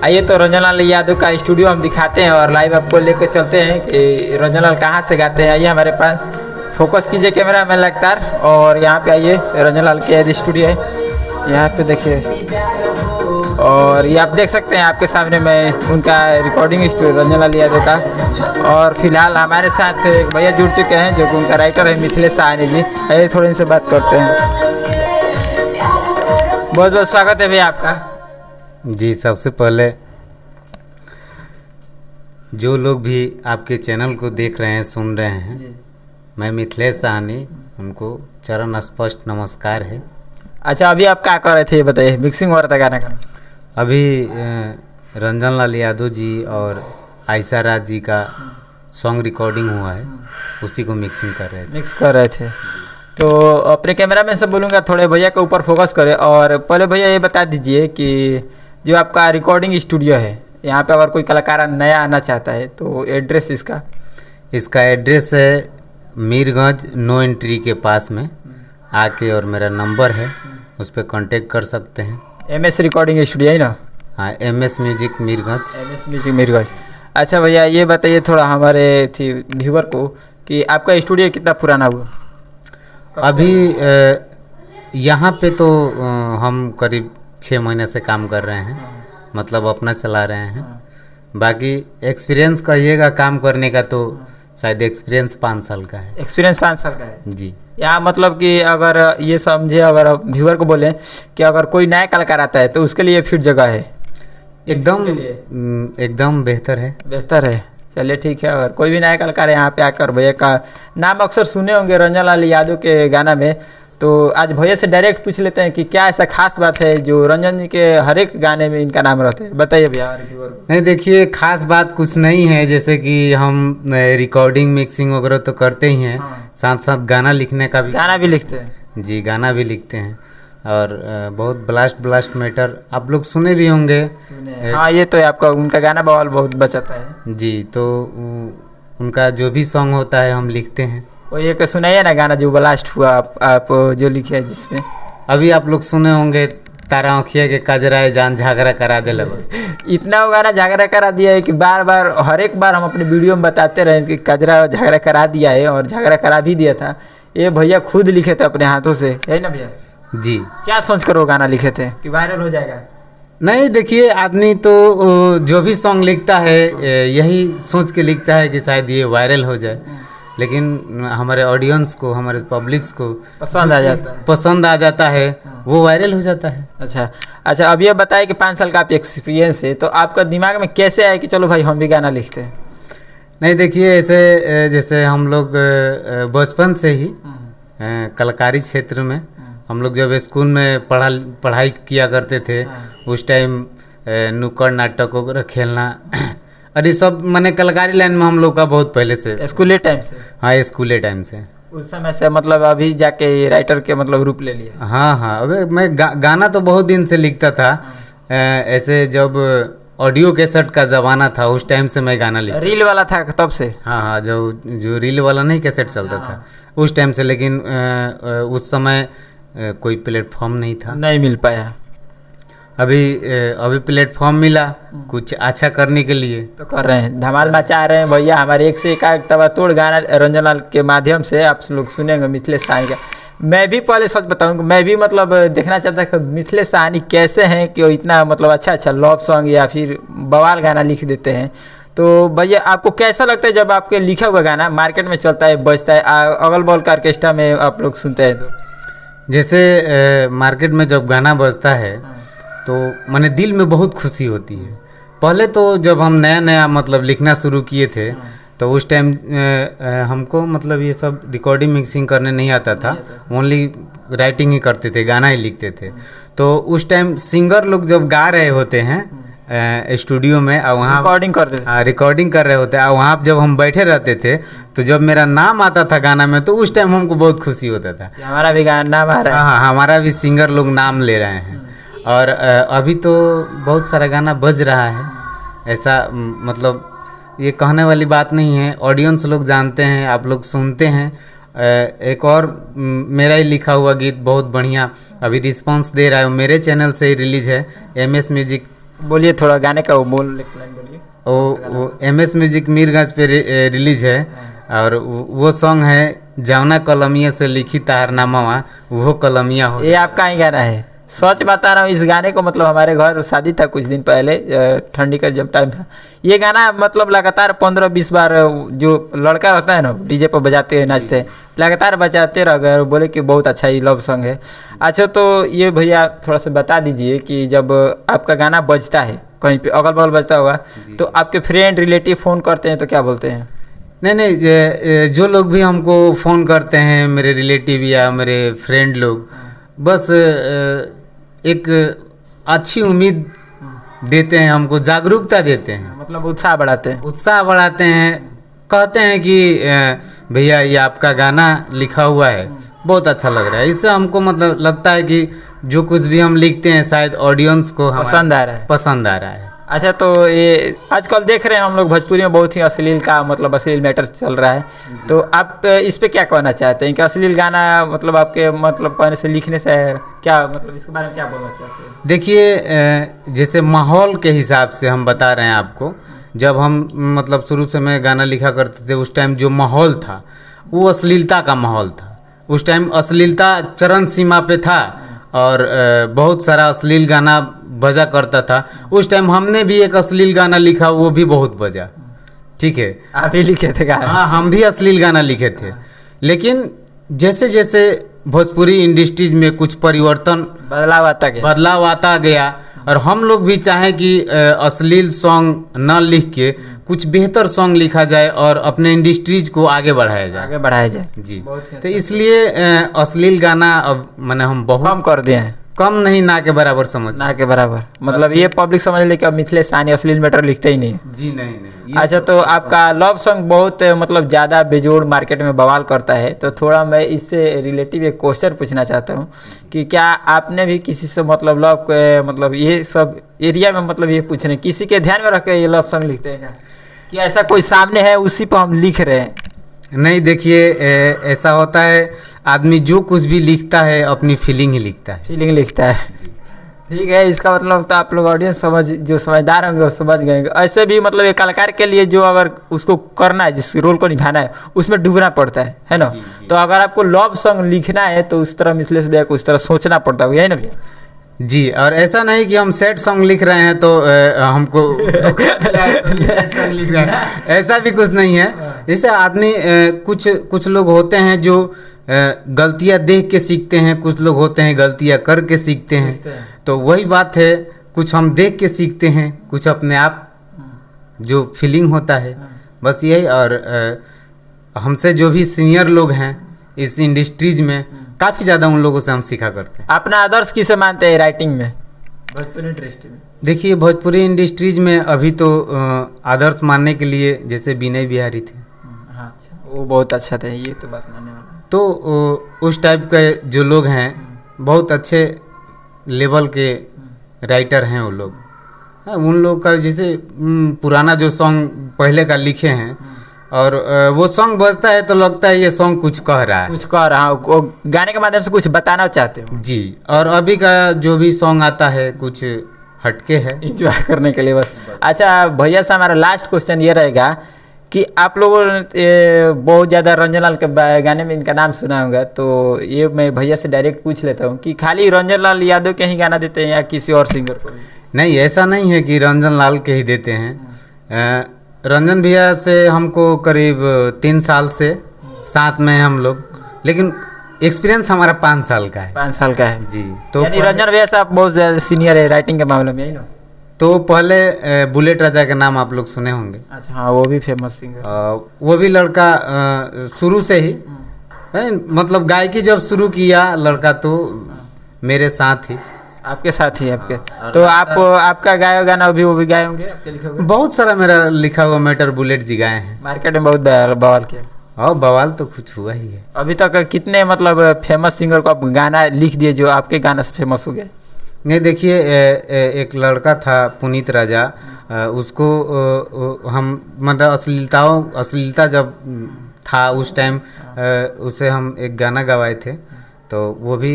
आइए तो रंजन लाल यादव का स्टूडियो हम दिखाते हैं और लाइव आपको लेकर चलते हैं कि रंजन लाल कहाँ से गाते हैं। आइए हमारे पास, फोकस कीजिए कैमरा मैन लगातार और यहाँ पे आइए। रंजन लाल के स्टूडियो है, यहाँ पे देखिए और ये आप देख सकते हैं आपके सामने में उनका रिकॉर्डिंग स्टूडियो रंजन लाल यादव का। और फिलहाल हमारे साथ एक भैया जुड़ चुके हैं जो कि उनका राइटर है मिथिलेश साहनी जी। आइए थोड़ी इनसे बात करते हैं। बहुत बहुत स्वागत है भैया आपका। जी, सबसे पहले जो लोग भी आपके चैनल को देख रहे हैं, सुन रहे हैं, मैं मिथिलेश साहनी, उनको चरण स्पष्ट नमस्कार है। अच्छा, अभी आप क्या कर रहे थे ये बताइए? मिक्सिंग हो रहा था गाना का? अभी रंजन लाल यादव जी और आयशा राज जी का सॉन्ग रिकॉर्डिंग हुआ है, उसी को मिक्सिंग कर रहे थे। मिक्स कर रहे थे। तो अपने कैमरा मैन से बोलूँगा थोड़े भैया के ऊपर फोकस करें। और पहले भैया ये बता दीजिए कि जो आपका रिकॉर्डिंग स्टूडियो है, यहाँ पे अगर कोई कलाकार नया आना चाहता है तो एड्रेस इसका एड्रेस है मीरगंज नो एंट्री के पास में आके, और मेरा नंबर है, उस पर कांटेक्ट कर सकते हैं। MS रिकॉर्डिंग स्टूडियो है ना? हाँ, MS music Mirganj. MS music Mirganj. अच्छा भैया ये बताइए थोड़ा हमारे व्यूवर को कि आपका स्टूडियो कितना पुराना हुआ? अभी यहाँ पे तो हम करीब 6 महीने से काम कर रहे हैं, मतलब अपना चला रहे हैं। बाकी एक्सपीरियंस कहिएगा काम करने का तो शायद एक्सपीरियंस 5 साल का है। एक्सपीरियंस 5 साल का है जी। यहाँ मतलब कि अगर ये समझे, अगर व्यूअर को बोलें कि अगर कोई नया कलाकार आता है तो उसके लिए फिट जगह है? एकदम बेहतर है। बेहतर है, चलिए ठीक है। अगर कोई भी नया कलाकार यहाँ पे आकर, भैया का नाम अक्सर सुने होंगे रंजन लाल यादव के गाना में, तो आज भैया से डायरेक्ट पूछ लेते हैं कि क्या ऐसा खास बात है जो रंजन जी के हर एक गाने में इनका नाम रहता है। बताइए भैया। नहीं, देखिए खास बात कुछ नहीं है, जैसे कि हम रिकॉर्डिंग मिक्सिंग वगैरह तो करते ही हैं, साथ साथ गाना लिखने का भी। गाना भी लिखते हैं? जी, गाना भी लिखते हैं। और बहुत ब्लास्ट मैटर आप लोग सुने भी होंगे। हाँ, ये तो आपका उनका गाना बवाल बहुत बचाता है जी। तो उनका जो भी सॉन्ग होता है हम लिखते हैं। वो ये सुनाइए ना गाना जो ब्लास्ट हुआ, आप जो लिखे हैं जिसमें। अभी आप लोग सुने होंगे तारा आँखिया के कजराए जान झगड़ा करा दे लगा। इतना वो गाना झगड़ा करा दिया है कि बार बार हर एक बार हम अपने वीडियो में बताते रहे कि कजरा झगड़ा करा दिया है, और झगड़ा करा भी दिया था। ये भैया खुद लिखे थे अपने हाथों से, है ना भैया? जी। क्या सोच कर वो गाना लिखे थे कि वायरल हो जाएगा? नहीं, देखिए आदमी तो जो भी सॉन्ग लिखता है यही सोच के लिखता है कि शायद ये वायरल हो जाए, लेकिन हमारे ऑडियंस को, हमारे पब्लिक्स को पसंद आ जाता है, वो वायरल हो जाता है। अच्छा, अब ये बताए कि 5 साल का आप एक्सपीरियंस है, तो आपका दिमाग में कैसे आया कि चलो भाई हम भी गाना लिखते हैं? नहीं, देखिए ऐसे जैसे हम लोग बचपन से ही कलाकारी क्षेत्र में, हम लोग जब स्कूल में पढ़ाई किया करते थे, उस टाइम नुक्कड़ नाटक वगैरह खेलना अरे सब मैंने कलाकारी लाइन में हम लोग का बहुत पहले से, स्कूले टाइम से। हाँ, स्कूले टाइम से। उस समय से मतलब अभी जाके राइटर के मतलब रूप ले लिया? हाँ, अबे मैं गाना तो बहुत दिन से लिखता था। ऐसे जब ऑडियो कैसेट का ज़माना था उस टाइम से मैं गाना लिखता। रील वाला था तब से? हाँ, जो रील वाला नहीं कैसेट चलता था उस टाइम से, लेकिन उस समय कोई प्लेटफॉर्म नहीं था, नहीं मिल पाया। अभी प्लेटफॉर्म मिला कुछ अच्छा करने के लिए, तो कर रहे हैं, धमाल मचा रहे हैं भैया। हमारे एक से एक तवा तोड़ गाना रंजन लाल के माध्यम से आप लोग सुनेंगे मिथिलेश साहनी का। मैं भी पहले सच बताऊंगा, मैं भी मतलब देखना चाहता कि मिथिलेश साहनी कैसे हैं कि इतना मतलब अच्छा लव सॉन्ग या फिर बवाल गाना लिख देते हैं। तो भैया आपको कैसा लगता है जब आपके लिखा हुआ गाना मार्केट में चलता है, बजता है, अगल बगल का ऑर्केस्ट्रा में आप लोग सुनते हैं? तो जैसे मार्केट में जब गाना बजता है तो मैंने दिल में बहुत खुशी होती है। पहले तो जब हम नया मतलब लिखना शुरू किए थे तो उस टाइम हमको मतलब ये सब रिकॉर्डिंग मिक्सिंग करने नहीं आता था, ओनली राइटिंग ही करते थे, गाना ही लिखते थे। तो उस टाइम सिंगर लोग जब गा रहे होते हैं स्टूडियो में, और वहाँ रिकॉर्डिंग कर रहे होते हैं, और वहाँ जब हम बैठे रहते थे तो जब मेरा नाम आता था गाना में तो उस टाइम हमको बहुत खुशी होता था, हमारा भी गाना नाम आ रहा है। हाँ, हमारा भी सिंगर लोग नाम ले रहे हैं। और अभी तो बहुत सारा गाना बज रहा है, ऐसा मतलब ये कहने वाली बात नहीं है, ऑडियंस लोग जानते हैं, आप लोग सुनते हैं। एक और मेरा ही लिखा हुआ गीत बहुत बढ़िया अभी रिस्पांस दे रहा है, मेरे चैनल से ही रिलीज है, MS म्यूजिक बोलिए थोड़ा गाने का वो बोल एक लाइन बोलिए। वो MS म्यूजिक मीरगंज पे रिलीज है और वो सॉन्ग है जौना कलमिया से लिखी तारनामा वो कलमिया हो। ये आपका ही गाना है? सच बता रहा हूँ, इस गाने को मतलब हमारे घर शादी था कुछ दिन पहले, ठंडी का जब टाइम था, ये गाना मतलब लगातार 15-20 बार जो लड़का रहता है ना डीजे पर बजाते हैं नाचते हैं, लगातार बजाते रह गए और बोले कि बहुत अच्छा ही लव सॉन्ग है। अच्छा तो ये भैया थोड़ा सा बता दीजिए कि जब आपका गाना बजता है कहीं पे अगल बगल बजता होगा तो आपके फ्रेंड रिलेटिव फ़ोन करते हैं तो क्या बोलते हैं? नहीं, जो लोग भी हमको फ़ोन करते हैं, मेरे रिलेटिव या मेरे फ्रेंड लोग, बस एक अच्छी उम्मीद देते हैं, हमको जागरूकता देते हैं, मतलब उत्साह बढ़ाते हैं। कहते हैं कि भैया ये आपका गाना लिखा हुआ है, बहुत अच्छा लग रहा है। इससे हमको मतलब लगता है कि जो कुछ भी हम लिखते हैं शायद ऑडियंस को पसंद आ रहा है। अच्छा तो ये आजकल देख रहे हैं हम लोग भोजपुरी में बहुत ही अश्लील का मतलब अश्लील मैटर चल रहा है, तो आप इस पे क्या कहना चाहते हैं कि अश्लील गाना मतलब आपके मतलब कहने से लिखने से क्या मतलब इसके बारे में क्या बोलना चाहते हैं? देखिए, जैसे माहौल के हिसाब से हम बता रहे हैं आपको, जब हम मतलब शुरू से मैं गाना लिखा करते थे उस टाइम जो माहौल था वो अश्लीलता का माहौल था। उस टाइम अश्लीलता चरम सीमा पे था और बहुत सारा अश्लील गाना बजा करता था। उस टाइम हमने भी एक अश्लील गाना लिखा, वो भी बहुत बजा। ठीक है, आप ही लिखे थे गाना? हाँ, हम भी अश्लील गाना लिखे थे। लेकिन जैसे जैसे भोजपुरी इंडस्ट्रीज में कुछ परिवर्तन बदलाव आता गया और हम लोग भी चाहें कि अश्लील सॉन्ग न लिख के कुछ बेहतर सॉन्ग लिखा जाए और अपने इंडस्ट्रीज को आगे बढ़ाया जाए जी। तो इसलिए अश्लील गाना अब मैंने हम बहुत कम कर दिए हैं। कम नहीं, ना के बराबर समझ, ना के बराबर मतलब ये पब्लिक समझ ले कि अब मिथिलेश सानी अश्लील मैटर लिखते ही नहीं है। जी नहीं। अच्छा तो आपका लव सॉन्ग बहुत मतलब ज़्यादा बेजोड़ मार्केट में बवाल करता है, तो थोड़ा मैं इससे रिलेटिव एक क्वेश्चन पूछना चाहता हूँ कि क्या आपने भी किसी से मतलब लव के मतलब ये सब एरिया में मतलब ये पूछ रहे हैं किसी के ध्यान में रख के ये लव सॉन्ग लिखते हैं क्या, कि ऐसा कोई सामने है उसी पर हम लिख रहे हैं? नहीं, देखिए ऐसा होता है, आदमी जो कुछ भी लिखता है अपनी फीलिंग ही लिखता है। ठीक है, इसका मतलब तो आप लोग ऑडियंस जो समझदार होंगे वो समझ गए। ऐसे भी मतलब एक कलाकार के लिए जो अगर उसको करना है, जिस रोल को निभाना है उसमें डूबना पड़ता है ना? तो अगर आपको लव सॉन्ग लिखना है तो उस तरह मिथिलेश भैया को उस तरह सोचना पड़ता है, यही ना भैया? जी, और ऐसा नहीं कि हम सैड सॉन्ग लिख रहे हैं तो हमको सॉन्ग लिख रहे हैं, ऐसा भी कुछ नहीं है। जैसे आदमी कुछ लोग होते हैं जो गलतियां देख के सीखते हैं, कुछ लोग होते हैं गलतियां करके सीखते हैं। तो वही बात है, कुछ हम देख के सीखते हैं, कुछ अपने आप जो फीलिंग होता है, बस यही। और हमसे जो भी सीनियर लोग हैं इस इंडस्ट्रीज में, काफ़ी ज़्यादा उन लोगों से हम सीखा करते हैं। अपना आदर्श किसे मानते हैं राइटिंग में भोजपुरी इंडस्ट्री में? देखिए, भोजपुरी इंडस्ट्रीज में अभी तो आदर्श मानने के लिए जैसे विनय बिहारी थे। हाँ, अच्छा, वो बहुत अच्छा था, ये तो बात मानने वाला। तो उस टाइप के जो लोग हैं बहुत अच्छे लेवल के राइटर हैं वो लोग। उन लोग का जैसे पुराना जो सॉन्ग पहले का लिखे हैं और वो सॉन्ग बजता है तो लगता है ये सॉन्ग कुछ कह रहा है, वो गाने के माध्यम से कुछ बताना चाहते हो जी। और अभी का जो भी सॉन्ग आता है कुछ हटके है, इंजॉय करने के लिए बस। अच्छा भैया से हमारा लास्ट क्वेश्चन ये रहेगा कि आप लोगों ने बहुत ज़्यादा रंजन लाल के गाने में इनका नाम सुना होगा, तो ये मैं भैया से डायरेक्ट पूछ लेता हूँ कि खाली रंजन लाल यादव के ही गाना देते हैं या किसी और सिंगर को? नहीं, ऐसा नहीं है कि रंजन लाल के ही देते हैं। रंजन भैया से हमको करीब 3 साल से साथ में हैं हम लोग, लेकिन एक्सपीरियंस हमारा 5 साल का है। 5 साल का है जी। तो यानी रंजन भैया से आप बहुत ज़्यादा सीनियर है राइटिंग के मामले में, यही ना? तो पहले बुलेट राजा के नाम आप लोग सुने होंगे। अच्छा, हाँ, वो भी फेमस सिंगर। वो भी लड़का शुरू से ही मतलब गायकी जब शुरू किया लड़का तो मेरे साथ ही, आपके साथ ही आपके। तो आपका गाया गाना अभी वो भी गाए होंगे, आपके लिखे हुए? बहुत सारा मेरा लिखा हुआ मैटर बुलेट जी गाए हैं। मार्केट में बहुत बवाल किया। और बवाल तो कुछ हुआ ही है। अभी तक कितने मतलब फेमस सिंगर को आप गाना लिख दिए जो आपके गाना से फेमस हो गए? नहीं, देखिए एक लड़का था पुनीत राजा, उसको हम मतलब अश्लीलता जब था उस टाइम उसे हम एक गाना गवाए थे, तो वो भी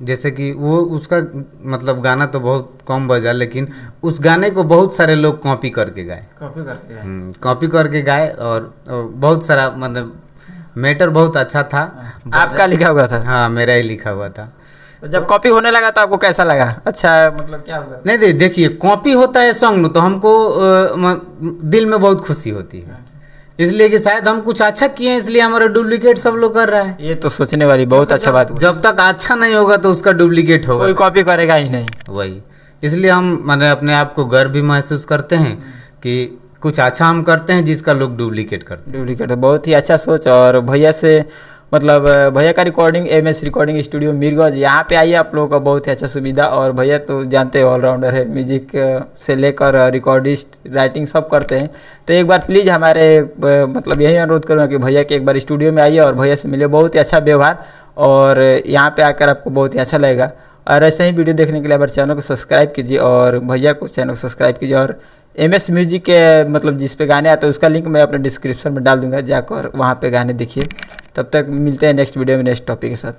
जैसे कि वो उसका मतलब गाना तो बहुत कम बजा, लेकिन उस गाने को बहुत सारे लोग कॉपी करके गाए, कॉपी करके गाए और बहुत सारा मतलब मैटर बहुत अच्छा था। आपका लिखा हुआ था? हाँ, मेरा ही लिखा हुआ था। तो जब कॉपी होने लगा तो आपको कैसा लगा? अच्छा मतलब क्या हुआ? नहीं देखिए, कॉपी होता है सॉन्ग तो हमको दिल में बहुत खुशी होती है, इसलिए कि शायद हम कुछ अच्छा किए हैं, इसलिए हमारा डुप्लीकेट सब लोग कर रहा है। ये तो सोचने वाली बहुत अच्छा बात हुआ। जब तक अच्छा नहीं होगा तो उसका डुप्लीकेट होगा, कोई कॉपी करेगा ही नहीं। वही, इसलिए हम माने अपने आप को गर्व भी महसूस करते हैं कि कुछ अच्छा हम करते हैं जिसका लोग डुप्लीकेट करते हैं। डुप्लीकेट बहुत ही अच्छा सोच। और भैया से मतलब भैया का recording MS recording studio Mirganj, यहाँ पे आइए, आप लोगों का बहुत ही अच्छा सुविधा। और भैया तो जानते हैं ऑलराउंडर है, म्यूजिक से लेकर रिकॉर्डिस्ट, राइटिंग सब करते हैं। तो एक बार प्लीज़ हमारे मतलब यही अनुरोध करूँगा कि भैया के एक बार स्टूडियो में आइए और भैया से मिले, बहुत ही अच्छा व्यवहार, और यहाँ पे आकर आपको बहुत ही अच्छा लगेगा। और ऐसे ही वीडियो देखने के लिए हमारे चैनल को सब्सक्राइब कीजिए और भैया को चैनल को सब्सक्राइब कीजिए। और MS म्यूजिक के मतलब जिस पे गाने आते हैं उसका लिंक मैं अपने डिस्क्रिप्शन में डाल दूंगा, जाकर वहाँ पे गाने देखिए। तब तक मिलते हैं नेक्स्ट वीडियो में नेक्स्ट टॉपिक के साथ।